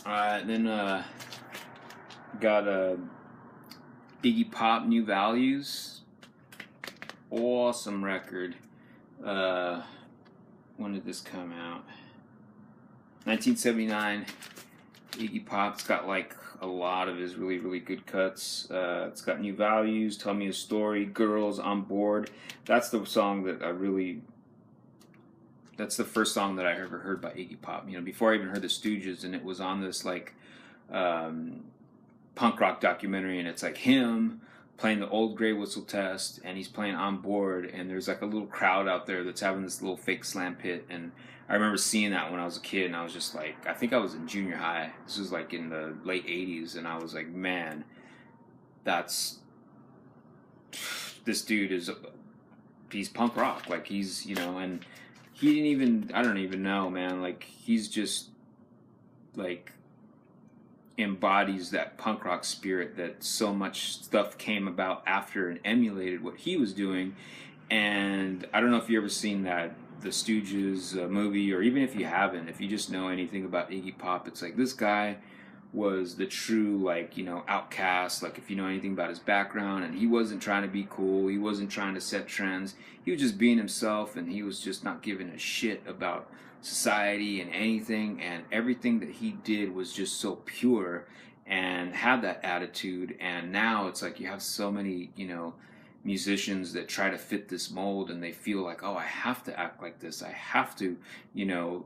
Then got Iggy Pop, New Values. Awesome record. When did this come out? 1979. Iggy Pop's got like a lot of his really, really good cuts. It's got New Values, Tell Me a Story, Girls, On Board. That's the song that that's the first song that I ever heard by Iggy Pop. You know, before I even heard the Stooges, and it was on this like punk rock documentary, and it's like him playing the Old Grey Whistle Test, and he's playing On Board, and there's like a little crowd out there that's having this little fake slam pit, and I remember seeing that when I was a kid, and I was just like, I think I was in junior high. This was like in the late 80s, and I was like, man, this dude he's punk rock. Like, he's, you know, and he didn't even, I don't even know, man, like, he's just, like, embodies that punk rock spirit that so much stuff came about after and emulated what he was doing. And I don't know if you ever seen that the Stooges movie, or even if you haven't, if you just know anything about Iggy Pop, it's like this guy was the true, like, you know, outcast. Like, if you know anything about his background, and he wasn't trying to be cool, he wasn't trying to set trends, he was just being himself, and he was just not giving a shit about society and anything, and everything that he did was just so pure and had that attitude. And now it's like you have so many, you know, musicians that try to fit this mold, and they feel like, oh, I have to act like this, I have to, you know,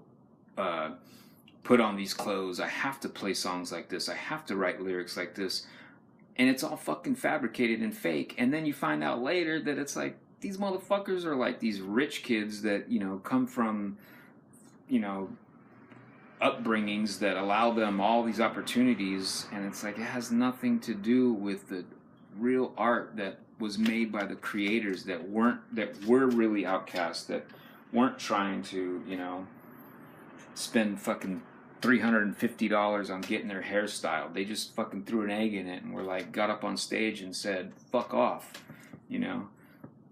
put on these clothes, I have to play songs like this, I have to write lyrics like this, and it's all fucking fabricated and fake. And then you find out later that it's like these motherfuckers are like these rich kids that, you know, come from, you know, upbringings that allow them all these opportunities, and it's like it has nothing to do with the real art that was made by the creators that were really outcasts, that weren't trying to, you know, spend fucking $350 on getting their hairstyle. They just fucking threw an egg in it and were like, got up on stage and said, fuck off, you know.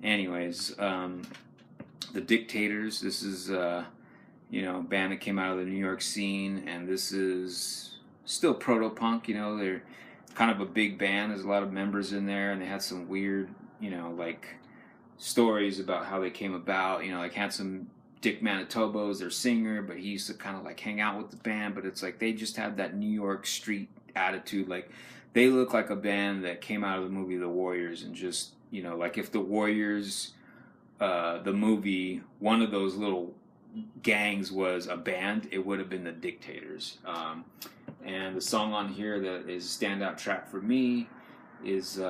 Anyways, the Dictators, this is you know, a band that came out of the New York scene, and this is still proto-punk, you know. They're kind of a big band, there's a lot of members in there, and they had some weird, you know, like, stories about how they came about, you know, like Handsome Dick Manitoba was their singer, but he used to kind of like hang out with the band, but it's like they just had that New York street attitude. Like, they look like a band that came out of the movie The Warriors, and just, you know, like if The Warriors, the movie, one of those little gangs was a band, it would have been the Dictators. And the song on here that is a standout track for me is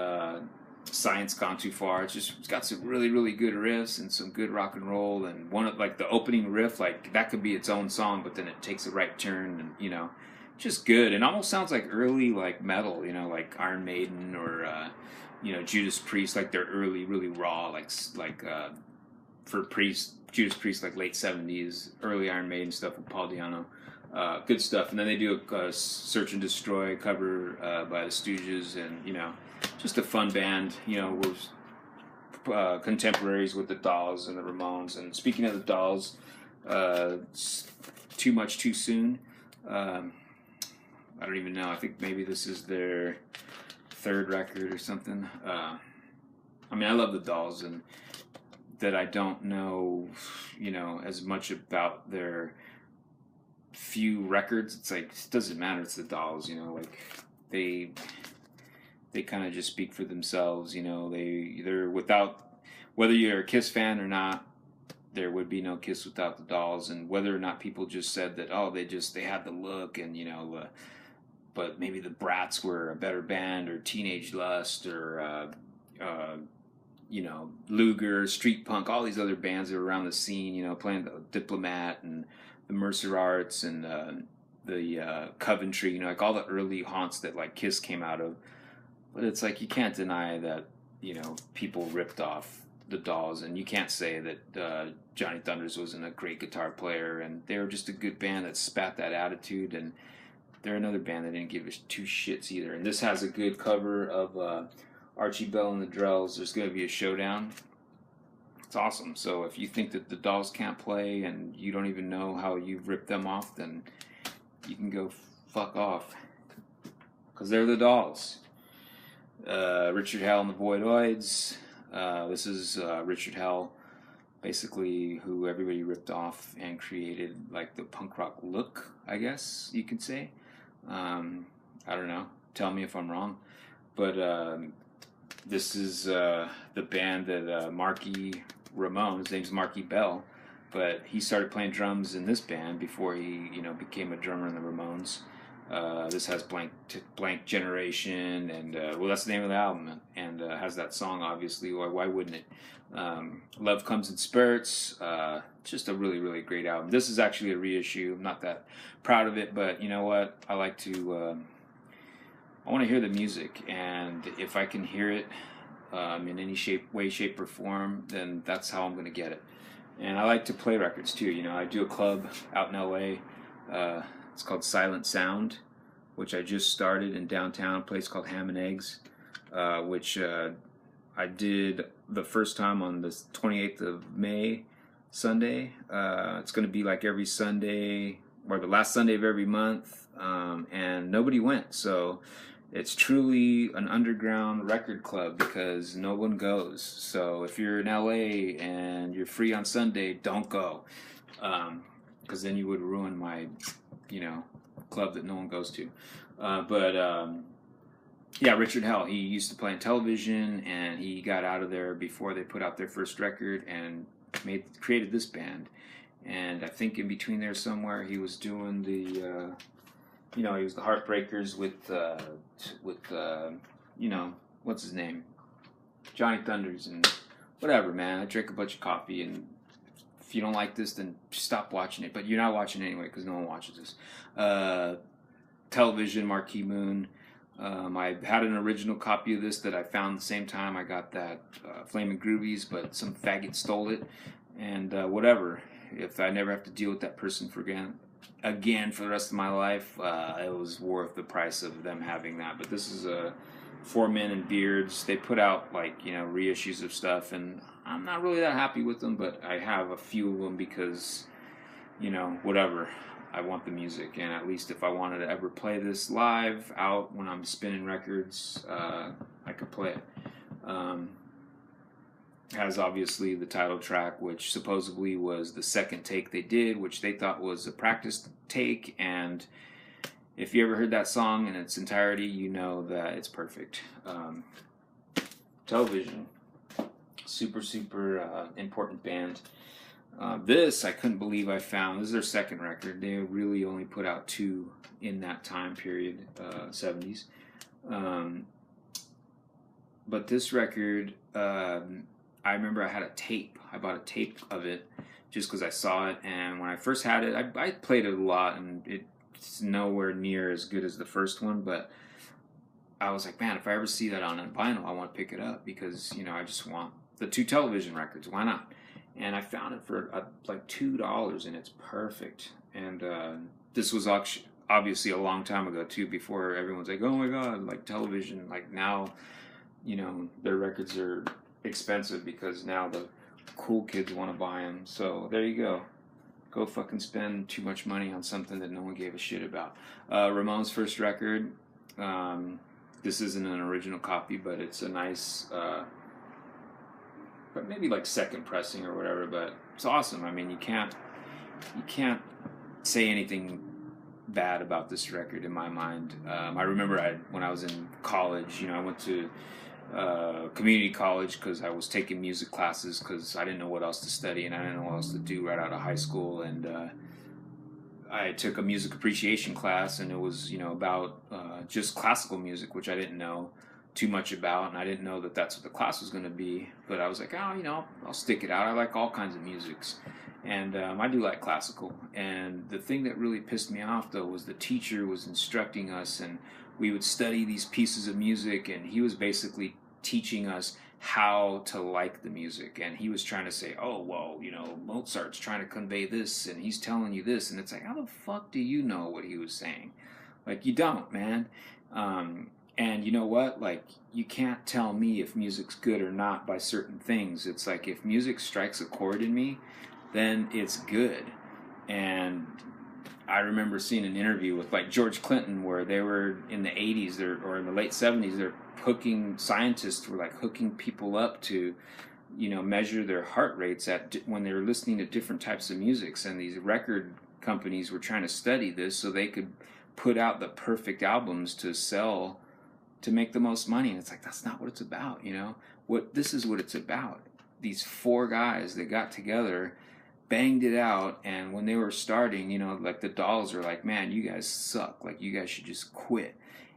Science Gone Too Far. It's got some really, really good riffs and some good rock and roll, and one of, like, the opening riff, like, that could be its own song, but then it takes a right turn, and, you know, just good. And almost sounds like early, like, metal, you know, like Iron Maiden or you know, Judas Priest, like their early, really raw, like for Judas Priest, like late 70s, early Iron Maiden stuff with Paul Di'Anno. Good stuff. And then they do a Search and Destroy cover by the Stooges, and, you know, just a fun band. You know, we're contemporaries with the Dolls and the Ramones. And speaking of the Dolls, Too Much Too Soon. I don't even know. I think maybe this is their third record or something. I mean, I love the Dolls, and that I don't know, you know, as much about their few records. It's like, it doesn't matter, it's the Dolls, you know, like they kind of just speak for themselves, you know. They're without, whether you're a Kiss fan or not, there would be no Kiss without the Dolls. And whether or not people just said that, oh, they had the look, and, you know, but maybe the Brats were a better band, or Teenage Lust, or you know, Luger, Street Punk, all these other bands that were around the scene, you know, playing the Diplomat and the Mercer Arts and the Coventry, you know, like all the early haunts that like Kiss came out of. But it's like, you can't deny that, you know, people ripped off the Dolls, and you can't say that Johnny Thunders wasn't a great guitar player, and they were just a good band that spat that attitude. And they're another band that didn't give a two shits either. And this has a good cover of Archie Bell and the Drells, There's Gonna Be a Showdown. It's awesome. So if you think that the Dolls can't play and you don't even know how you've ripped them off, then you can go fuck off, because they're the dolls. Richard Hell and the Voidoids. This is Richard Hell, basically who everybody ripped off and created like the punk rock look, I guess you could say. I don't know. Tell me if I'm wrong. But this is the band that Marky Ramone, his name's Marky Bell, but he started playing drums in this band before he, became a drummer in the Ramones. This has Blank Generation, and well, that's the name of the album, and has that song, obviously. Why wouldn't it? Love Comes in Spurts. Just a really, really great album. This is actually a reissue. I'm not that proud of it, but you know what? I like to. I want to hear the music, and if I can hear it in any way, shape, or form, then that's how I'm going to get it. And I like to play records too. I do a club out in LA. It's called Silent Sound, which I just started in downtown, a place called Ham and Eggs, which I did the first time on the 28th of May, Sunday. It's going to be like every Sunday, or the last Sunday of every month, and nobody went. So it's truly an underground record club because no one goes. So if you're in LA and you're free on Sunday, don't go, because then you would ruin my club that no one goes to. Yeah, Richard Hell, he used to play in television, and he got out of there before they put out their first record and created this band. And I think in between there somewhere he was doing the he was the Heartbreakers with what's his name, Johnny Thunders, and whatever, man. I drank a bunch of coffee, and if you don't like this, then stop watching it. But you're not watching anyway because no one watches this. Television, Marquee Moon. I had an original copy of this that I found the same time I got that Flamin' Groovies, but some faggot stole it. And whatever. If I never have to deal with that person again for the rest of my life, it was worth the price of them having that. But this is Four Men and Beards. They put out reissues of stuff, and I'm not really that happy with them, but I have a few of them because whatever, I want the music. And at least if I wanted to ever play this live out when I'm spinning records, I could play it. Has obviously the title track, which supposedly was the second take they did, which they thought was a practice take. And if you ever heard that song in its entirety, you know that it's perfect. Television, super, super important band. This I couldn't believe I found. This is their second record. They really only put out 2 in that time period, 70s. But this record, I remember I had a tape. I bought a tape of it just because I saw it. And when I first had it, I played it a lot, and it's nowhere near as good as the first one. But I was like, man, if I ever see that on a vinyl, I want to pick it up because, I just want the 2 television records. Why not? And I found it for like $2, and it's perfect. And this was obviously a long time ago too, before everyone's like, oh my god, like television. Like now, their records are expensive because now the cool kids want to buy them. So there you go. Go fucking spend too much money on something that no one gave a shit about. Ramone's first record. This isn't an original copy, but it's a nice. But maybe like second pressing or whatever, but it's awesome. I mean, you can't say anything bad about this record in my mind. I remember when I was in college, I went to community college because I was taking music classes because I didn't know what else to study and I didn't know what else to do right out of high school. And I took a music appreciation class, and it was about just classical music, which I didn't know too much about, and I didn't know that that's what the class was going to be. But I was like, I'll stick it out. I like all kinds of musics, and I do like classical. And the thing that really pissed me off though was the teacher was instructing us, and we would study these pieces of music, and he was basically teaching us how to like the music. And he was trying to say, oh well, Mozart's trying to convey this, and he's telling you this, and it's like, how the fuck do you know what he was saying? Like, you don't, man. And you know what? Like, you can't tell me if music's good or not by certain things. It's like, if music strikes a chord in me, then it's good. And I remember seeing an interview with like George Clinton where they were in the 80s or in the late 70s. They're scientists were like hooking people up to, measure their heart rates when they were listening to different types of musics, and these record companies were trying to study this so they could put out the perfect albums to sell, to make the most money. And it's like, that's not what it's about. This is what it's about. These four guys that got together, banged it out, and when they were starting, like the Dolls are like, man, you guys suck, like you guys should just quit.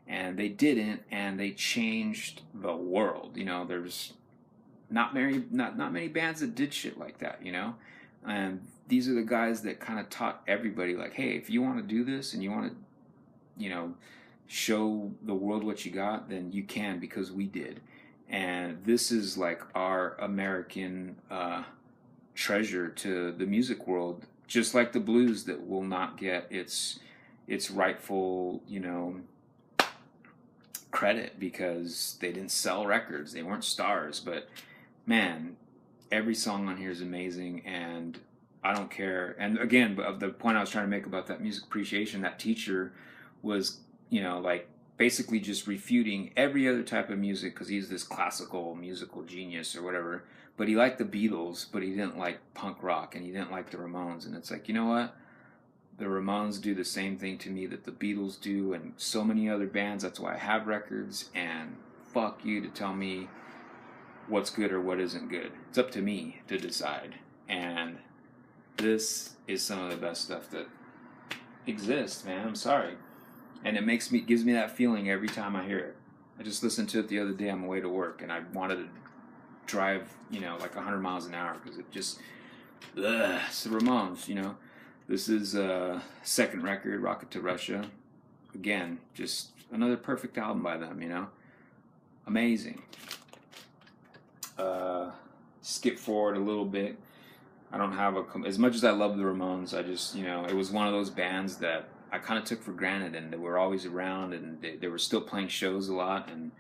And they didn't, and they changed the world. There's not many bands that did shit like that, and these are the guys that kind of taught everybody, like, hey, if you want to do this and you want to, show the world what you got, then you can, because we did. And this is like our American treasure to the music world, just like the blues that will not get its rightful, credit because they didn't sell records, they weren't stars. But man, every song on here is amazing, and I don't care. And again, the point I was trying to make about that music appreciation, that teacher was, like basically just refuting every other type of music, because he's this classical musical genius or whatever. But he liked the Beatles, but he didn't like punk rock, and he didn't like the Ramones. And it's like, you know what? The Ramones do the same thing to me that the Beatles do, and so many other bands. That's why I have records, and fuck you to tell me what's good or what isn't good. It's up to me to decide. And this is some of the best stuff that exists, man. I'm sorry. And it gives me that feeling every time I hear it. I just listened to it the other day on my way to work, and I wanted to drive, like 100 miles an hour, because it just, it's the Ramones, This is second record, Rocket to Russia. Again, just another perfect album by them, Amazing. Skip forward a little bit. I don't have as much as I love the Ramones, I just, it was one of those bands that I kind of took for granted, and they were always around, and they were still playing shows a lot, and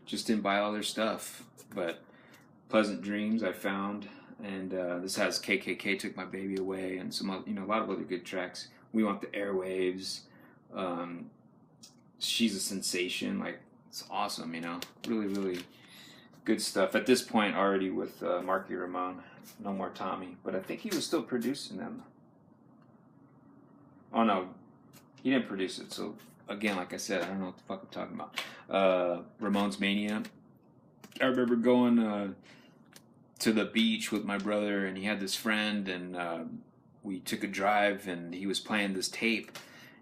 just didn't buy all their stuff. But Pleasant Dreams I found, and this has KKK Took My Baby Away, and some, a lot of other good tracks. We Want the Airwaves, She's a Sensation, like, it's awesome, really, really good stuff. At this point, already with Marky Ramone, no more Tommy, but I think he was still producing them. Oh no, he didn't produce it. So again, like I said, I don't know what the fuck I'm talking about. Ramones Mania. I remember going to the beach with my brother, and he had this friend, and we took a drive, and he was playing this tape,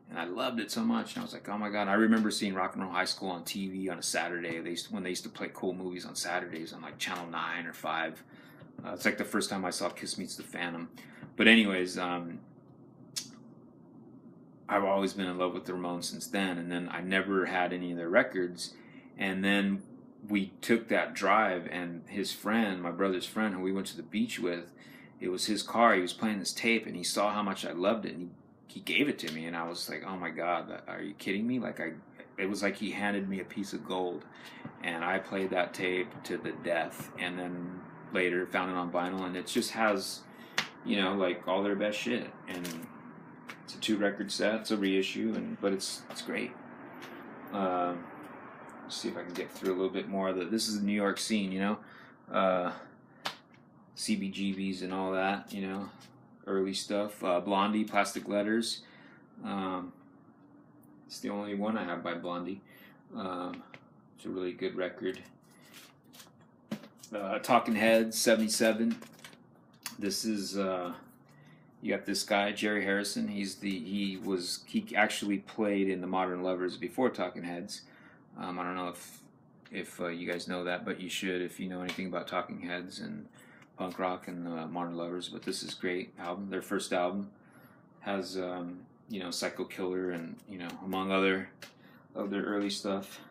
and I loved it so much. And I was like, oh my god! And I remember seeing Rock and Roll High School on TV on a Saturday. When they used to play cool movies on Saturdays on like Channel 9 or 5. It's like the first time I saw Kiss Meets the Phantom. But anyways, I've always been in love with the Ramones since then, and then I never had any of their records. And then we took that drive, and his friend, my brother's friend, who we went to the beach with, it was his car. He was playing this tape, and he saw how much I loved it, and he gave it to me, and I was like, oh my god, are you kidding me? Like, it was like he handed me a piece of gold, and I played that tape to the death, and then later found it on vinyl, and it just has, like all their best shit, and it's a 2-record set. It's a reissue, but it's great. Let's see if I can get through a little bit more of this is the New York scene, CBGBs and all that, early stuff. Blondie, Plastic Letters. It's the only one I have by Blondie. It's a really good record. Talking Heads, 77. This is you got this guy Jerry Harrison. He actually played in the Modern Lovers before Talking Heads. I don't know if you guys know that, but you should if you know anything about Talking Heads and punk rock and Modern Lovers. But this is a great album. Their first album has Psycho Killer and among other of their early stuff.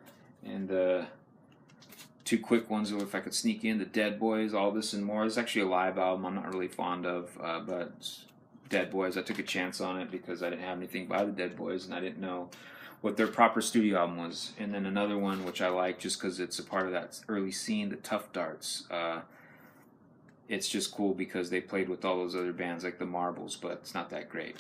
And 2 quick ones, if I could sneak in, the Dead Boys, All This and More. It's actually a live album I'm not really fond of, but Dead Boys, I took a chance on it because I didn't have anything by the Dead Boys, and I didn't know what their proper studio album was. And then another one, which I like just because it's a part of that early scene, the Tough Darts. It's just cool because they played with all those other bands like the Marbles, but it's not that great.